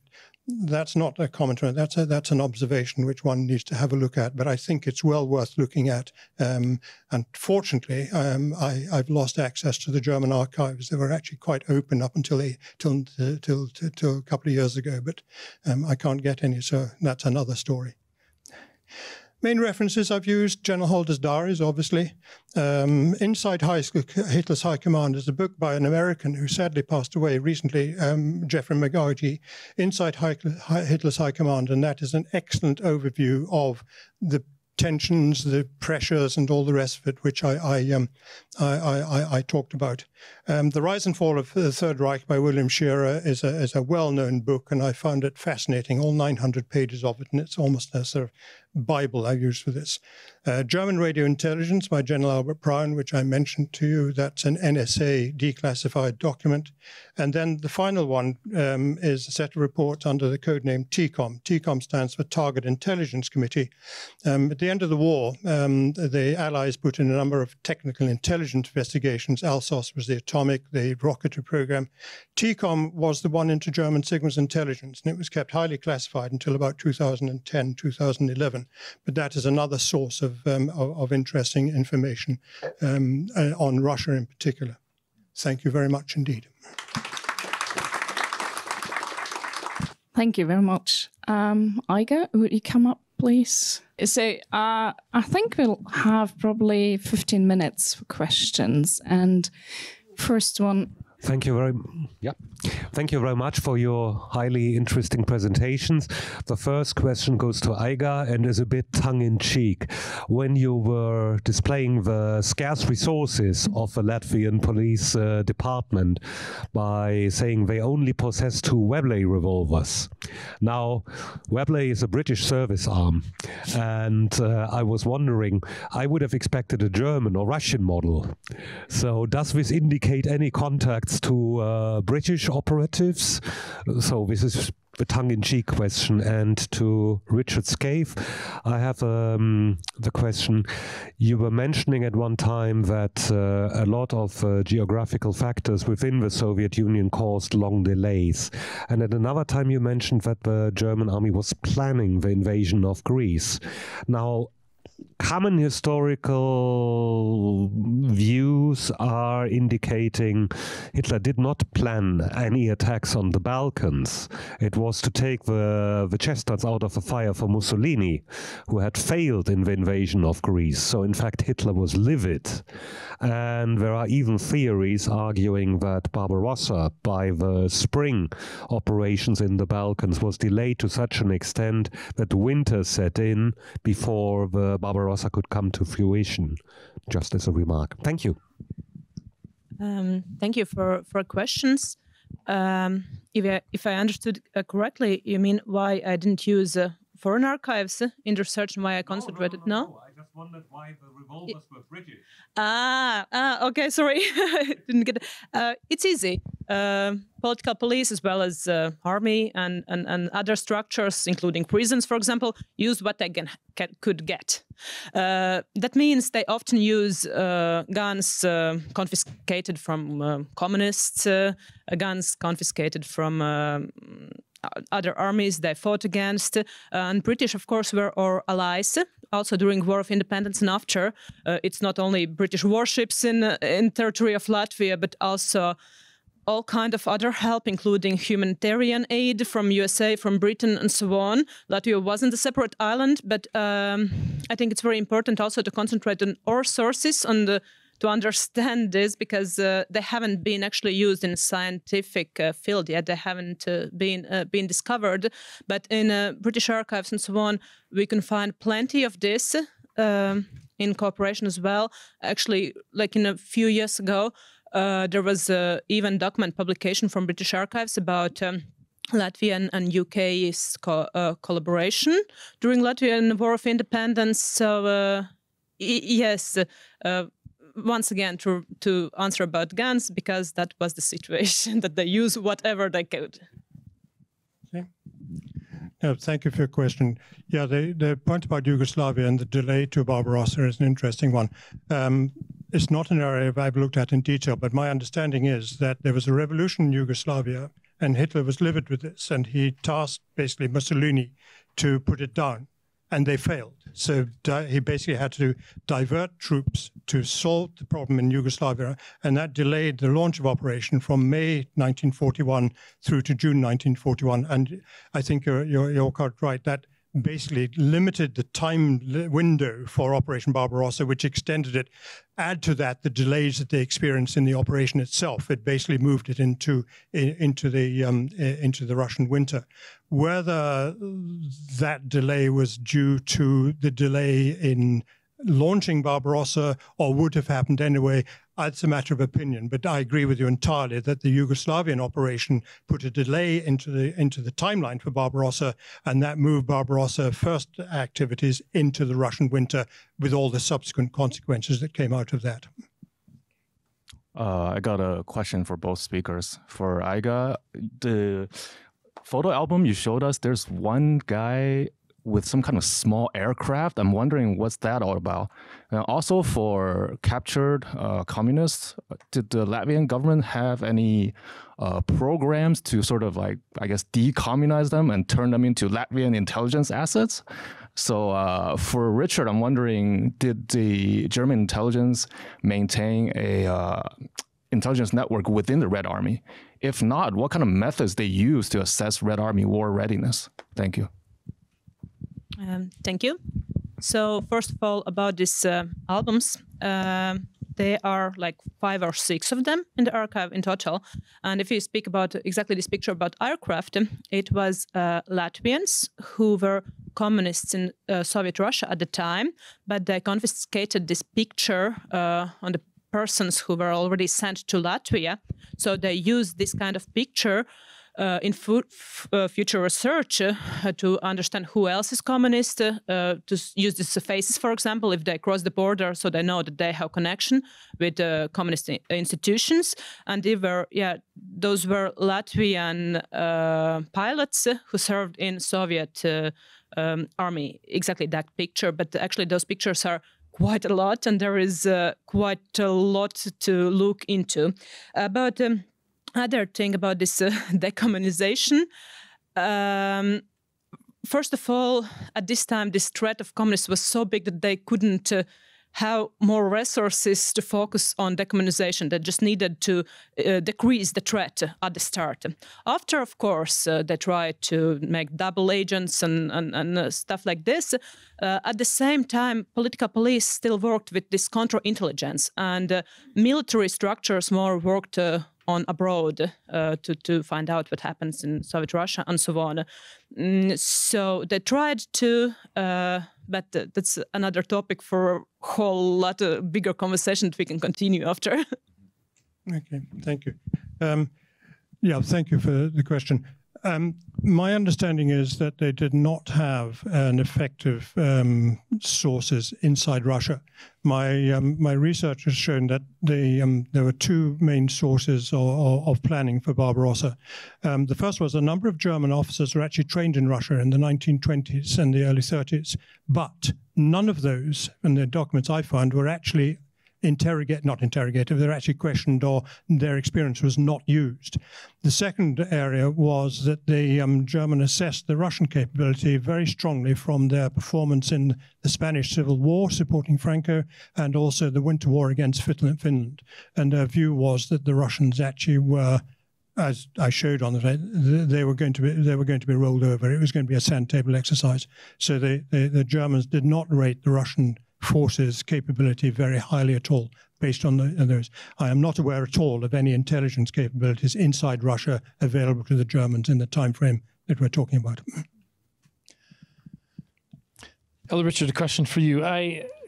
that's not a commentary. That's an observation which one needs to have a look at. But I think it's well worth looking at. Unfortunately, I've lost access to the German archives. They were actually quite open up until a couple of years ago. But I can't get any, so that's another story. Main references I've used, General Holder's diaries, obviously. Inside Hitler's High Command is a book by an American who sadly passed away recently, Jeffrey McGargy, Inside Hitler's High Command, and that is an excellent overview of the tensions, the pressures, and all the rest of it, which I talked about. The Rise and Fall of the Third Reich by William Shearer is a well-known book, and I found it fascinating, all 900 pages of it, and it's almost a sort of Bible I use for this. German Radio Intelligence by General Albert Brown, which I mentioned to you. That's an NSA declassified document. And then the final one is a set of reports under the code name TCOM. TCOM stands for Target Intelligence Committee. At the end of the war, the Allies put in a number of technical intelligence investigations. Alsos was the atomic, the rocketry program. TCOM was the one into German signals intelligence, and it was kept highly classified until about 2010, 2011. But that is another source of interesting information on Russia in particular. Thank you very much indeed. Thank you very much. Aiga, would you come up, please? So I think we'll have probably 15 minutes for questions. And first one. Thank you very much for your highly interesting presentations. The first question goes to Aiga and is a bit tongue-in-cheek. When you were displaying the scarce resources of the Latvian police department by saying they only possess 2 Webley revolvers. Now, Webley is a British service arm, and I was wondering, I would have expected a German or Russian model. So does this indicate any contacts to British operatives? So this is the tongue-in-cheek question. And to Richard Skaife, I have the question. You were mentioning at one time that a lot of geographical factors within the Soviet Union caused long delays. And at another time you mentioned that the German army was planning the invasion of Greece. Now, common historical views are indicating Hitler did not plan any attacks on the Balkans. It was to take the chestnuts out of the fire for Mussolini, who had failed in the invasion of Greece. So in fact Hitler was livid. And there are even theories arguing that Barbarossa, by the spring operations in the Balkans, was delayed to such an extent that winter set in before the Barbarossa could come to fruition. Just as a remark. Thank you. Thank you for questions. If I understood correctly, you mean why I didn't use foreign archives in research and why I concentrated? No? I just wondered why the revolvers were British. Okay, sorry. Didn't get it. It's easy. Political police as well as army and other structures, including prisons, for example, use what they could get. That means they often use guns confiscated from communists, guns confiscated from other armies they fought against. And British, of course, were our allies. Also during War of Independence and after, it's not only British warships in territory of Latvia, but also all kind of other help, including humanitarian aid from USA, from Britain, and so on. Latvia wasn't a separate island, but I think it's very important also to concentrate on our sources, to understand this, because they haven't been actually used in a scientific field yet. They haven't been discovered. But in British archives and so on, we can find plenty of this in cooperation as well. Actually, like in a few years ago, there was even document publication from British archives about Latvian and UK's collaboration during Latvian War of Independence. So yes, once again, to answer about guns, because that was the situation, that they use whatever they could. Okay. Thank you for your question. Yeah, the point about Yugoslavia and the delay to Barbarossa is an interesting one. It's not an area I've looked at in detail, but my understanding is that there was a revolution in Yugoslavia and Hitler was livid with this, and he tasked basically Mussolini to put it down, and they failed. So he basically had to divert troops to solve the problem in Yugoslavia, and that delayed the launch of operation from May 1941 through to June 1941. And I think you're quite right, that basically limited the time window for Operation Barbarossa, which extended it. Add to that the delays that they experienced in the operation itself. It basically moved it into the Russian winter. Whether that delay was due to the delay in launching Barbarossa or would have happened anyway, it's a matter of opinion. But I agree with you entirely that the Yugoslavian operation put a delay into the timeline for Barbarossa, and that moved Barbarossa first activities into the Russian winter with all the subsequent consequences that came out of that. I got a question for both speakers. For Aiga, the photo album you showed us, there's one guy with some kind of small aircraft. I'm wondering what's that all about. Also for captured communists, did the Latvian government have any programs to sort of like, I guess, decommunize them and turn them into Latvian intelligence assets? So for Richard, I'm wondering, did the German intelligence maintain a intelligence network within the Red Army? If not, what kind of methods they use to assess Red Army war readiness? Thank you. Thank you. So first of all, about these albums, there are like 5 or 6 of them in the archive in total. And if you speak about exactly this picture about aircraft, it was Latvians who were communists in Soviet Russia at the time, but they confiscated this picture on the persons who were already sent to Latvia. So they used this kind of picture in future research to understand who else is communist, to use these faces, for example, if they cross the border, so they know that they have connection with communist institutions. And they were, those were Latvian pilots who served in Soviet army. Exactly that picture, but actually those pictures are quite a lot, and there is quite a lot to look into. But other thing about this decommunization, first of all, at this time, this threat of communists was so big that they couldn't have more resources to focus on decommunization. They just needed to decrease the threat at the start. After, of course, they tried to make double agents and stuff like this. At the same time, political police still worked with this counterintelligence, and military structures more worked on abroad to find out what happens in Soviet Russia and so on. So they tried to, but that's another topic for a whole lot of bigger conversation that we can continue after. Okay, thank you. Thank you for the question. My understanding is that they did not have an effective sources inside Russia. My research has shown that there were 2 main sources of planning for Barbarossa. The first was a number of German officers were actually trained in Russia in the 1920s and the early 30s, but none of those, and the documents I found, were actually not interrogated, they're actually questioned, or their experience was not used. The second area was that the German assessed the Russian capability very strongly from their performance in the Spanish Civil War, supporting Franco, and also the Winter War against Finland. And their view was that the Russians actually were, as I showed on the slide, they were going to be rolled over. It was going to be a sandtable exercise. So the Germans did not rate the Russian forces' capability very highly at all, based on those. I am not aware at all of any intelligence capabilities inside Russia available to the Germans in the time frame that we're talking about. Elder Richard, a question for you.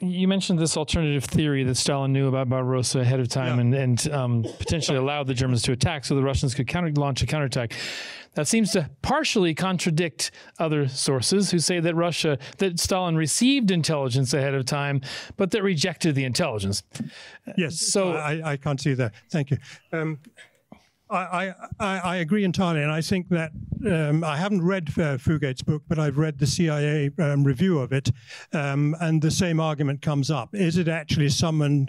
You mentioned this alternative theory that Stalin knew about Barbarossa ahead of time, and potentially allowed the Germans to attack so the Russians could launch a counterattack. That seems to partially contradict other sources who say that Stalin received intelligence ahead of time, but that rejected the intelligence. Yes, so I can't see that. Thank you. I agree entirely, and I think that I haven't read Fugate's book, but I've read the CIA review of it, and the same argument comes up. Is it actually someone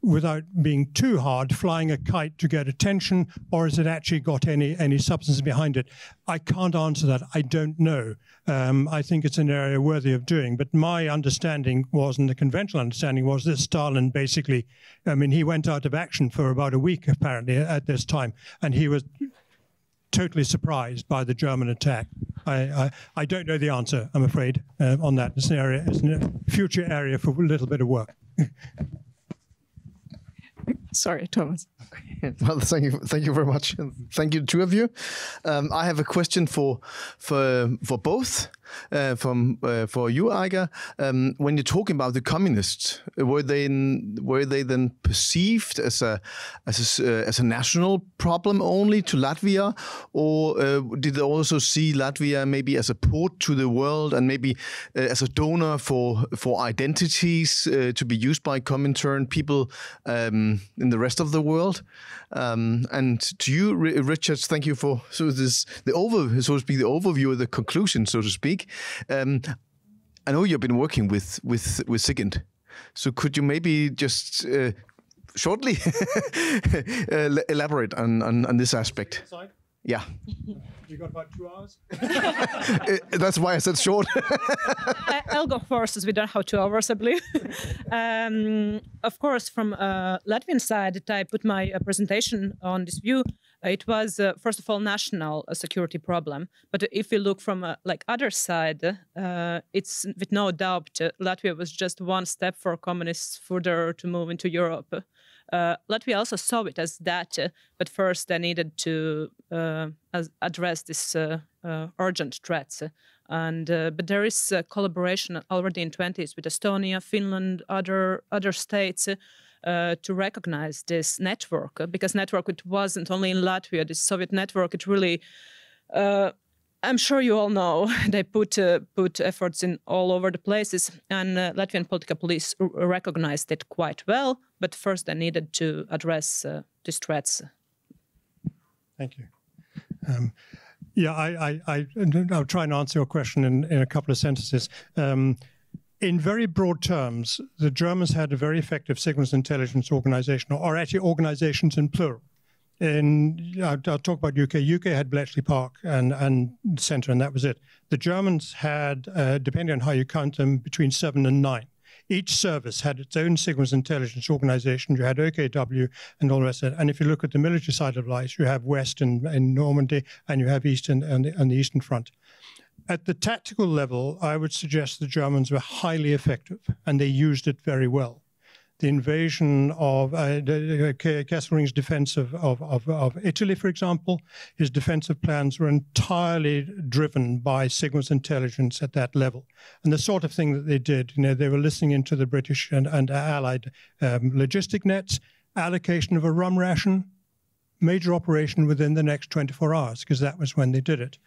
without being too hard, flying a kite to get attention, or has it actually got any substance behind it? I can't answer that. I don't know. I think it's an area worthy of doing. But my understanding was, and the conventional understanding was, that Stalin basically, I mean, he went out of action for about a week, apparently, at this time, and he was totally surprised by the German attack. I don't know the answer, I'm afraid, on that. It's a future area for a little bit of work. Sorry, Thomas. Well, thank you very much. Thank you, two of you. I have a question for both. For you, Aiga, when you're talking about the communists, were they then perceived as a national problem only to Latvia, or did they also see Latvia maybe as a port to the world and maybe as a donor for identities to be used by Comintern people in the rest of the world? And to you, Richard, thank you for the overview of the conclusion, so to speak. I know you've been working with SIGINT, so could you maybe just shortly elaborate on this aspect? Yeah. You got about 2 hours? That's why I said short. I'll go first, as we don't have 2 hours, I believe. Of course, from Latvian side, I put my presentation on this view. It was, first of all, national security problem. But if we look from other side, it's with no doubt Latvia was just one step for communists further to move into Europe. Latvia also saw it as that, but first they needed to address this urgent threats. But there is collaboration already in 20s with Estonia, Finland, other states to recognize this network, because network, it wasn't only in Latvia, this Soviet network, it really, I'm sure you all know, they put efforts in all over the places, and Latvian political police recognized it quite well, but first they needed to address these threats. Thank you. I'll try and answer your question in a couple of sentences. In very broad terms, the Germans had a very effective signals intelligence organization, or actually organizations in plural. I'll talk about UK. UK had Bletchley Park and Centre, and that was it. The Germans had, depending on how you count them, between 7 and 9. Each service had its own signals intelligence organization. You had OKW and all the rest of it. And if you look at the military side of life, you have West in Normandy, and you have East on the Eastern Front. At the tactical level, I would suggest the Germans were highly effective, and they used it very well. The invasion of Kesselring's defense of Italy, for example, his defensive plans were entirely driven by signals intelligence at that level. And the sort of thing that they did, they were listening into the British and Allied logistic nets, allocation of a rum ration, major operation within the next 24 hours, because that was when they did it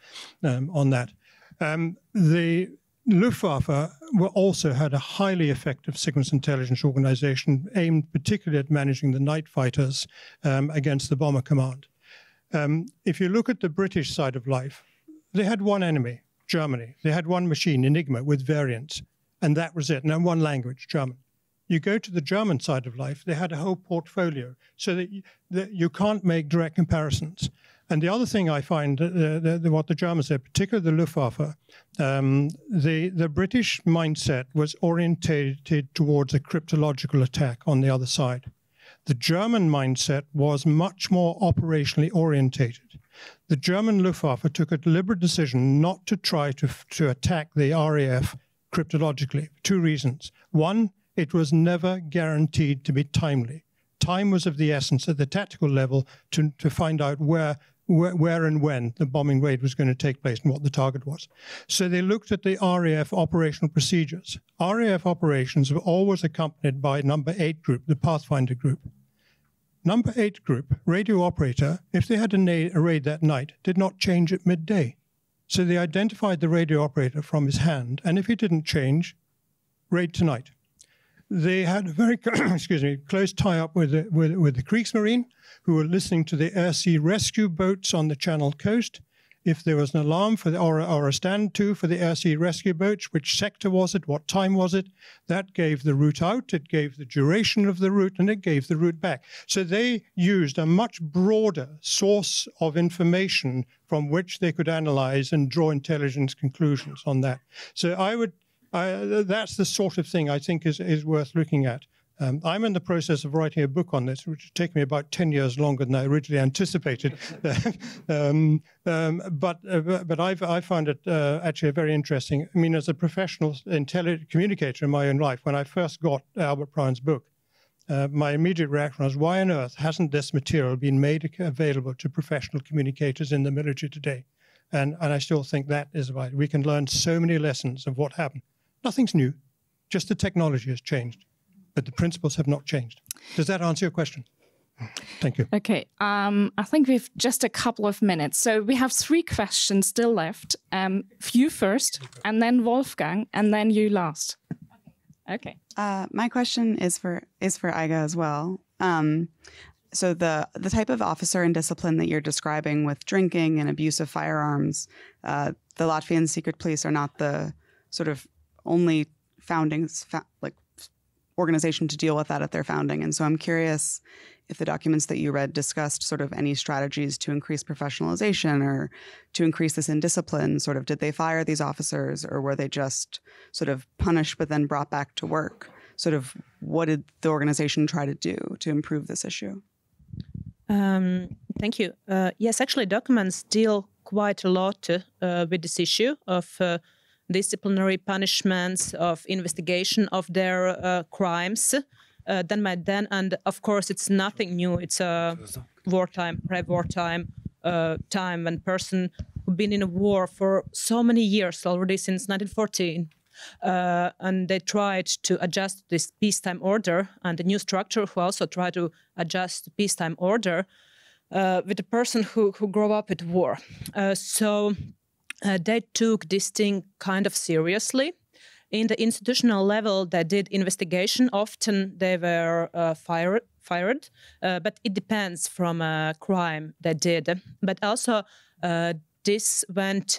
on that. The Luftwaffe also had a highly effective signals intelligence organization aimed particularly at managing the night fighters against the bomber command. If you look at the British side of life, they had one enemy, Germany. They had one machine, Enigma, with variants, and that was it, and one language, German. You go to the German side of life, they had a whole portfolio, so that you can't make direct comparisons. And the other thing I find, what the Germans said, particularly the Luftwaffe, the British mindset was orientated towards a cryptological attack on the other side. The German mindset was much more operationally orientated. The German Luftwaffe took a deliberate decision not to try to attack the RAF cryptologically for 2 reasons. One, it was never guaranteed to be timely. Time was of the essence at the tactical level to find out where and when the bombing raid was going to take place and what the target was. So they looked at the RAF operational procedures. RAF operations were always accompanied by number 8 group, the Pathfinder group. Number 8 group, radio operator, if they had a raid that night, did not change at midday. So they identified the radio operator from his hand, and if he didn't change, raid tonight. They had a very close tie-up with the Kriegsmarine, who were listening to the air-sea rescue boats on the Channel coast. if there was an alarm for or a stand to for the air sea rescue boats, which sector was it, what time was it, that gave the route out, it gave the duration of the route, and it gave the route back. So they used a much broader source of information from which they could analyze and draw intelligence conclusions on that. So that's the sort of thing I think is worth looking at. I'm in the process of writing a book on this, which will take me about 10 years longer than I originally anticipated. But I found it actually very interesting. I mean, as a professional communicator in my own life, when I first got Albert Brown's book, my immediate reaction was, why on earth hasn't this material been made available to professional communicators in the military today? And I still think that is why we can learn so many lessons of what happened. Nothing's new, just the technology has changed. But the principles have not changed. Does that answer your question? Thank you. Okay, I think we've just a couple of minutes. So we have 3 questions still left. You first, and then Wolfgang, and then you last. Okay. My question is for Aiga as well. So the type of officer and discipline that you're describing with drinking and abuse of firearms, the Latvian secret police are not the sort of only organization to deal with that at their founding. And so I'm curious if the documents that you read discussed sort of any strategies to increase professionalization or to increase this in discipline. Sort of, did they fire these officers, or were they just sort of punished but then brought back to work? Sort of, what did the organization try to do to improve this issue? Thank you. Yes, actually documents deal quite a lot with this issue of disciplinary punishments, of investigation of their crimes then by then. And of course, it's nothing new. It's a wartime, pre-wartime time when person who've been in a war for so many years already since 1914. And they tried to adjust this peacetime order and the new structure who also tried to adjust the peacetime order with a person who grew up with war. So they took this thing kind of seriously. In the institutional level, they did investigation. Often they were fired, but it depends from a crime they did. But also this went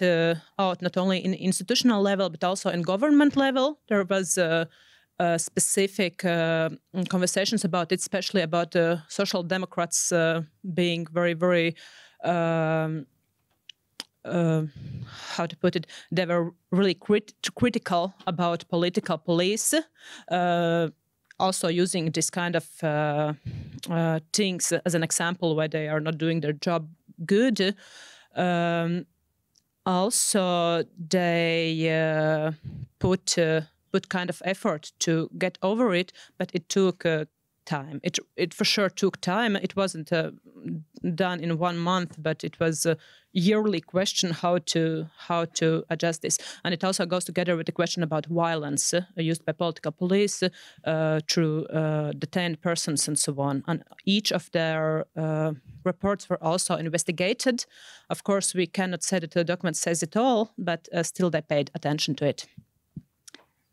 out not only in institutional level, but also in government level. There was specific conversations about it, especially about the Social Democrats being very, very how to put it, they were really critical about political police, also using this kind of things as an example where they are not doing their job good. Also, they put kind of effort to get over it, but it took time. It for sure took time. It wasn't done in 1 month, but it was a yearly question how to adjust this. And it also goes together with the question about violence used by political police through detained persons and so on. And each of their reports were also investigated. Of course, we cannot say that the document says it all, but still they paid attention to it.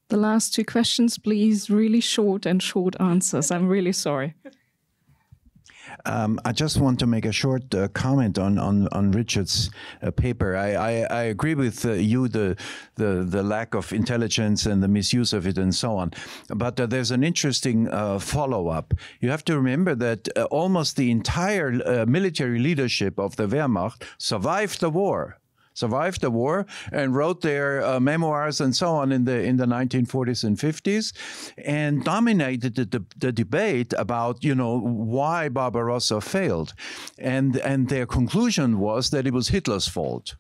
The last 2 questions, please, really short answers. I'm really sorry. I just want to make a short comment on Richard's paper. I agree with you, the lack of intelligence and the misuse of it and so on. But there's an interesting follow-up. You have to remember that almost the entire military leadership of the Wehrmacht survived the war and wrote their memoirs and so on in the 1940s and 50s, and dominated the debate about, why Barbarossa failed. And their conclusion was that it was Hitler's fault.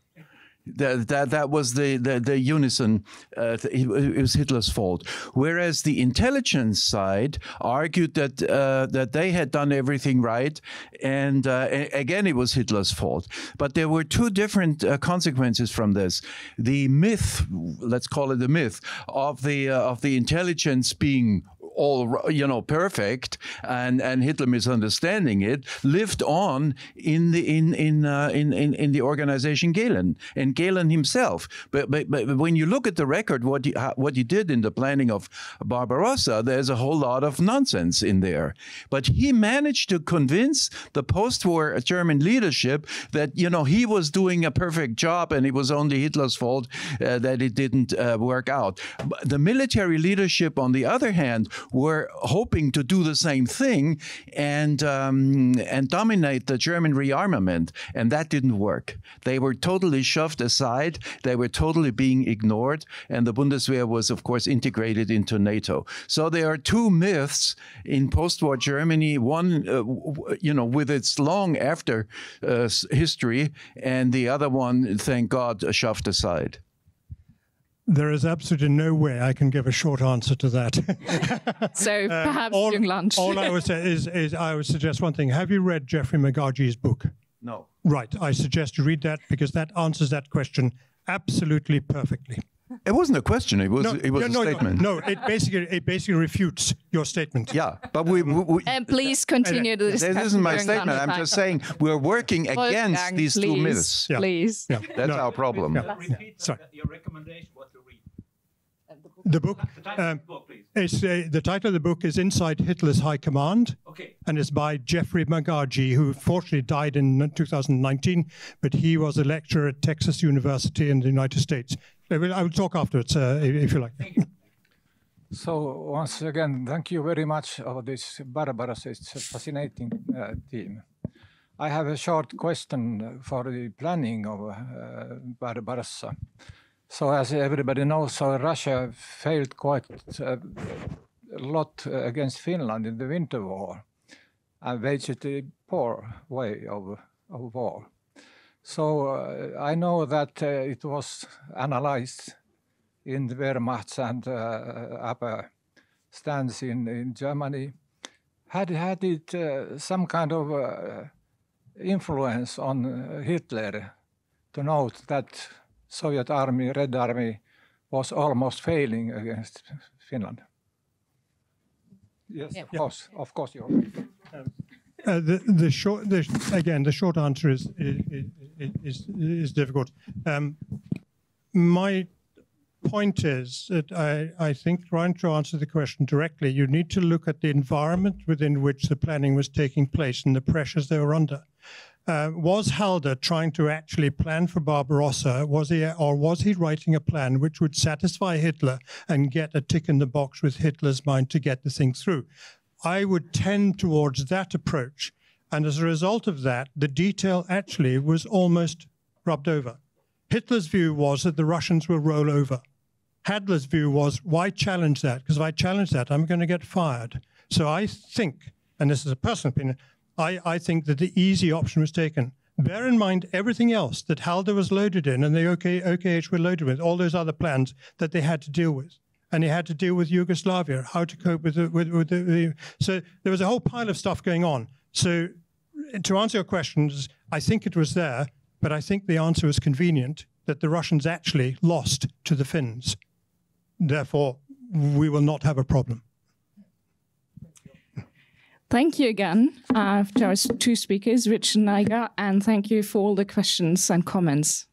That was the unison. It was Hitler's fault. Whereas the intelligence side argued that they had done everything right, and again it was Hitler's fault. But there were 2 different consequences from this. The myth, let's call it the myth, of the intelligence being all, you know, perfect, and Hitler misunderstanding it, lived on in the organization Gehlen, and Gehlen himself. But when you look at the record, what he did in the planning of Barbarossa, there's a whole lot of nonsense in there. But he managed to convince the post-war German leadership that, you know, he was doing a perfect job and it was only Hitler's fault that it didn't work out. The military leadership, on the other hand, were hoping to do the same thing and dominate the German rearmament, and that didn't work. They were totally shoved aside. They were totally being ignored, and the Bundeswehr was, of course, integrated into NATO. So there are two myths in post-war Germany, one, you know, with its long after history, and the other one, thank God, shoved aside. There is absolutely no way I can give a short answer to that. So perhaps during lunch. All I would say is I would suggest one thing. Have you read Jeffrey McGargy's book? No. Right. I suggest you read that because that answers that question absolutely perfectly. It wasn't a question. It was a statement. No, it basically refutes your statement. Yeah, but we and please continue the discussion. This isn't my statement. I'm just saying we're working against these two myths. Yeah. Please. Yeah. That's our problem. Yeah. Sorry. Your recommendation was to read. The book. The title of the book, please. The title of the book is Inside Hitler's High Command. Okay. And it's by Jeffrey McGargy, who fortunately died in 2019, but he was a lecturer at Texas University in the United States. I will talk afterwards, if you like. Thank you. So once again, thank you very much for this Barbarossa. It's a fascinating theme. I have a short question for the planning of Barbarossa. So as everybody knows, so Russia failed quite a lot against Finland in the Winter War and waged a poor way of war. So I know that it was analyzed in the Wehrmacht and upper stands in Germany. Had it some kind of influence on Hitler to note that Soviet army, Red Army, was almost failing against Finland? Yes, yeah. Of course, you're right. The short answer is difficult. My point is that I think, trying to answer the question directly, you need to look at the environment within which the planning was taking place and the pressures they were under. Was Halder trying to actually plan for Barbarossa? Was he writing a plan which would satisfy Hitler and get a tick in the box with Hitler's mind to get the thing through? I would tend towards that approach. And as a result of that, the detail actually was almost rubbed over. Hitler's view was that the Russians will roll over. Hadler's view was, why challenge that? Because if I challenge that, I'm going to get fired. So I think, and this is a personal opinion, I think that the easy option was taken. Bear in mind everything else that Halder was loaded in and the OKH were loaded with, all those other plans that they had to deal with. And he had to deal with Yugoslavia, how to cope with the so there was a whole pile of stuff going on. So to answer your questions, I think it was there, but I think the answer was convenient, that the Russians actually lost to the Finns. Therefore, we will not have a problem. Thank you again to our two speakers, Richard and Aiga, and thank you for all the questions and comments.